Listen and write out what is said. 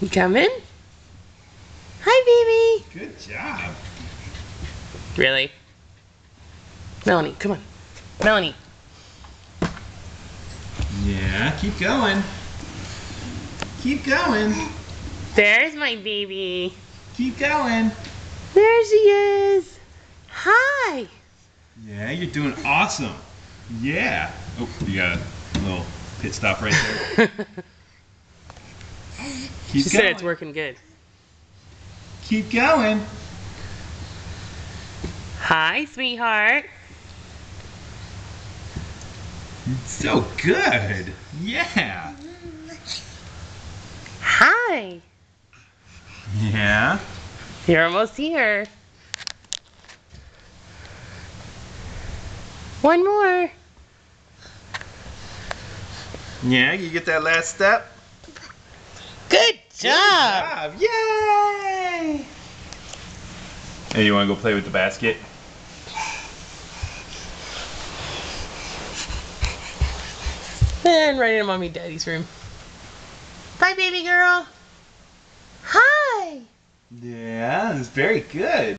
You coming? Hi, baby. Good job. Really? Melanie, come on. Melanie. Yeah, keep going. Keep going. There's my baby. Keep going. There she is. Hi. Yeah, you're doing awesome. Yeah. Oh, you got a little pit stop right there. She Keep said going. it's working good. Keep going. Hi, sweetheart. So good. Yeah. Hi. Yeah. You're almost here. One more. Yeah, you get that last step? Good Good job. job. Yay! Hey, you want to go play with the basket? And right in mommy daddy's room. Bye, baby girl. Hi. Yeah, it's very good.